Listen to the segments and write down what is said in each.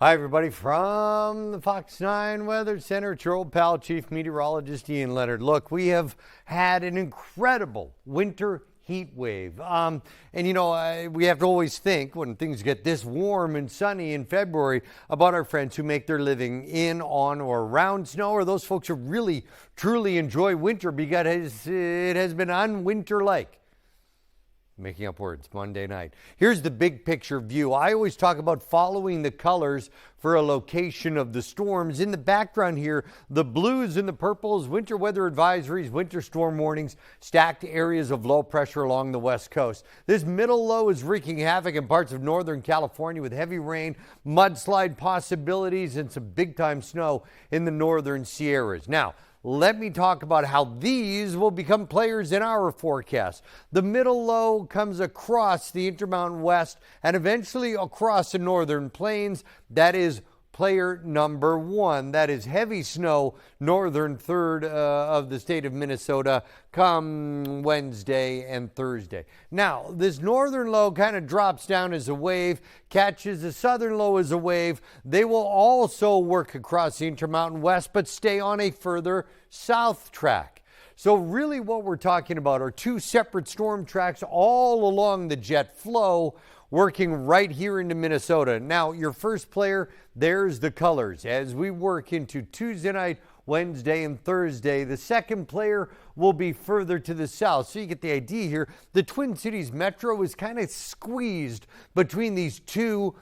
Hi, everybody, from the Fox 9 Weather Center. It's your old pal, Chief Meteorologist Ian Leonard. Look, we have had an incredible winter heat wave. We have to always think when things get this warm and sunny in February about our friends who make their living in, on, or around snow, or those folks who really, truly enjoy winter because it has been unwinter-like. Making up words, Monday night. Here's the big picture view. I always talk about following the colors for a location of the storms. In the background here, the blues and the purples, winter weather advisories, winter storm warnings, stacked areas of low pressure along the west coast. This middle low is wreaking havoc in parts of northern California with heavy rain, mudslide possibilities, and some big-time snow in the northern Sierras. Now, let me talk about how these will become players in our forecast. The middle low comes across the Intermountain West and eventually across the northern plains. That is player number one. That is heavy snow, northern third of the state of Minnesota come Wednesday and Thursday. Now, this northern low kind of drops down as a wave, catches the southern low as a wave. They will also work across the Intermountain West, but stay on a further south track. So really what we're talking about are two separate storm tracks all along the jet flow, working right here into Minnesota. Now, your first player, there's the colors. As we work into Tuesday night, Wednesday, and Thursday, the second player will be further to the south. So you get the idea here. The Twin Cities Metro is kind of squeezed between these two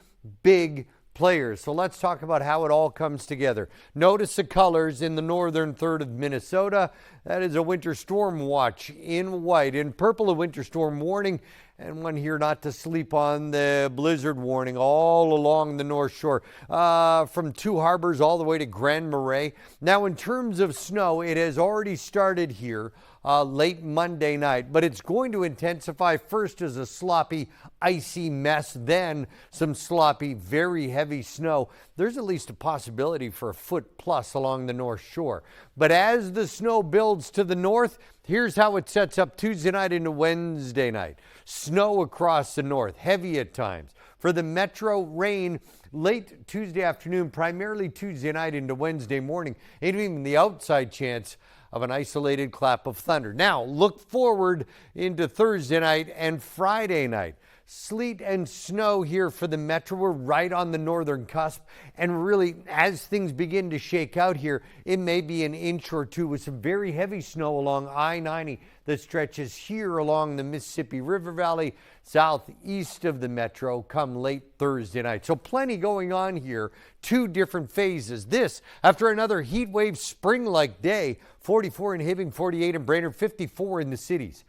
big players. So let's talk about how it all comes together. Notice the colors in the northern third of Minnesota. That is a winter storm watch in white. In purple, a winter storm warning. And one here not to sleep on, the blizzard warning all along the North Shore, from Two Harbors all the way to Grand Marais. Now, in terms of snow, it has already started here late Monday night, but it's going to intensify first as a sloppy, icy mess, then some sloppy, very heavy snow. There's at least a possibility for a foot plus along the North Shore. But as the snow builds to the north, here's how it sets up Tuesday night into Wednesday night. Snow across the north, heavy at times. For the metro, rain late Tuesday afternoon, primarily Tuesday night into Wednesday morning, and even the outside chance of an isolated clap of thunder. Now, look forward into Thursday night and Friday night. Sleet and snow here for the metro. We're right on the northern cusp. And really, as things begin to shake out here, it may be an inch or two with some very heavy snow along I-90 that stretches here along the Mississippi River Valley, southeast of the metro, come late Thursday night. So plenty going on here. Two different phases. This, after another heat wave spring-like day, 44 in Hibbing, 48 in Brainerd, 54 in the cities.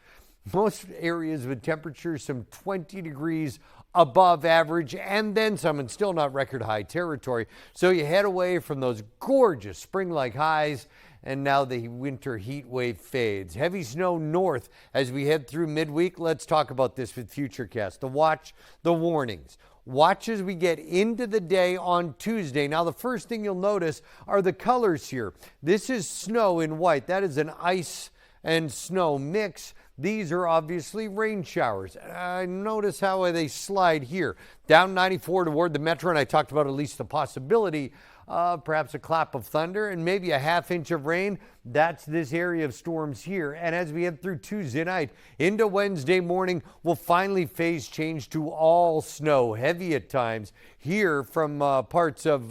Most areas with temperatures some 20 degrees above average and then some, and still not record high territory. So you head away from those gorgeous spring-like highs, and now the winter heat wave fades. Heavy snow north as we head through midweek. Let's talk about this with Futurecast. The watch, the warnings. Watch as we get into the day on Tuesday. Now, the first thing you'll notice are the colors here. This is snow in white. That is an ice and snow mix. These are obviously rain showers. Notice how they slide here. Down 94 toward the metro, and I talked about at least the possibility of perhaps a clap of thunder and maybe a half inch of rain. That's this area of storms here. And as we head through Tuesday night into Wednesday morning, we'll finally phase change to all snow, heavy at times, here from parts of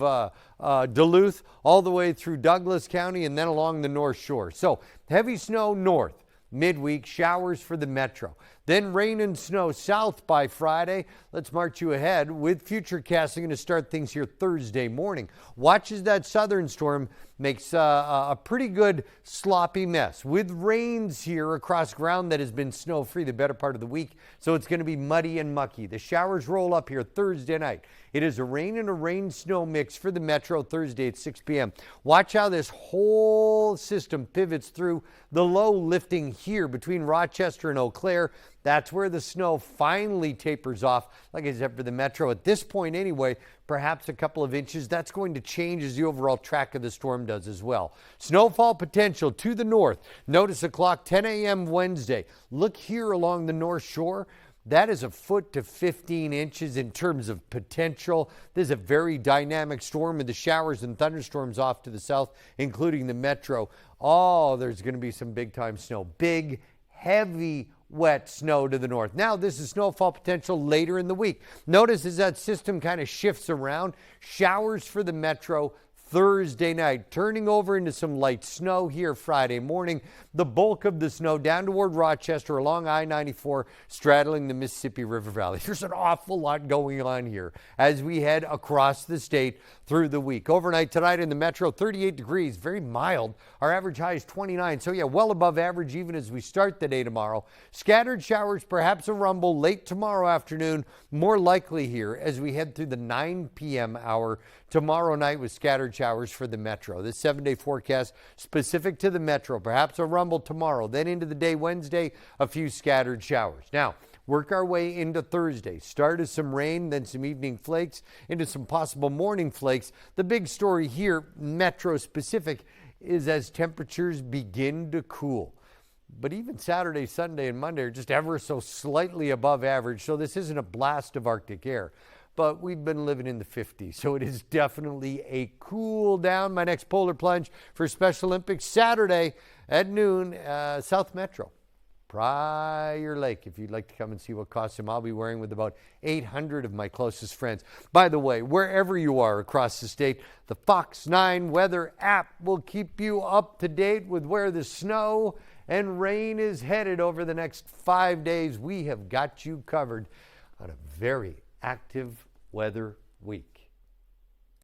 Duluth all the way through Douglas County and then along the North Shore. So heavy snow north. Midweek, showers for the metro. Then rain and snow south by Friday. Let's march you ahead with Futurecast. Going to start things here Thursday morning. Watch as that southern storm makes a pretty good sloppy mess with rains here across ground that has been snow-free the better part of the week. So it's going to be muddy and mucky. The showers roll up here Thursday night. It is a rain and a rain-snow mix for the metro Thursday at 6 p.m. Watch how this whole system pivots through the low lifting here between Rochester and Eau Claire. That's where the snow finally tapers off, like I said, for the metro. At this point anyway, perhaps a couple of inches. That's going to change as the overall track of the storm does as well. Snowfall potential to the north. Notice the clock, 10 a.m. Wednesday. Look here along the North Shore. That is a foot to 15 inches in terms of potential. This is a very dynamic storm, and the showers and thunderstorms off to the south, including the metro. Oh, there's going to be some big-time snow. Big, heavy, wet snow to the north. Now, this is snowfall potential later in the week. Notice as that system kind of shifts around, showers for the metro Thursday night, turning over into some light snow here Friday morning. The bulk of the snow down toward Rochester along I-94, straddling the Mississippi River Valley. There's an awful lot going on here as we head across the state through the week. Overnight tonight in the metro, 38 degrees, very mild. Our average high is 29, so yeah, well above average even as we start the day tomorrow. Scattered showers, perhaps a rumble late tomorrow afternoon, more likely here as we head through the 9 p.m. hour tomorrow night with scattered showers for the metro. This 7-day forecast specific to the metro, perhaps a rumble tomorrow, then into the day Wednesday, a few scattered showers. Now, work our way into Thursday. Start as some rain, then some evening flakes, into some possible morning flakes. The big story here, metro specific, is as temperatures begin to cool. But even Saturday, Sunday, and Monday are just ever so slightly above average, so this isn't a blast of Arctic air. But we've been living in the 50s, so it is definitely a cool down. My next polar plunge for Special Olympics Saturday at noon, South Metro. Prior Lake, if you'd like to come and see what costume I'll be wearing with about 800 of my closest friends. By the way, wherever you are across the state, the Fox 9 weather app will keep you up to date with where the snow and rain is headed over the next 5 days. We have got you covered on a very active weather week.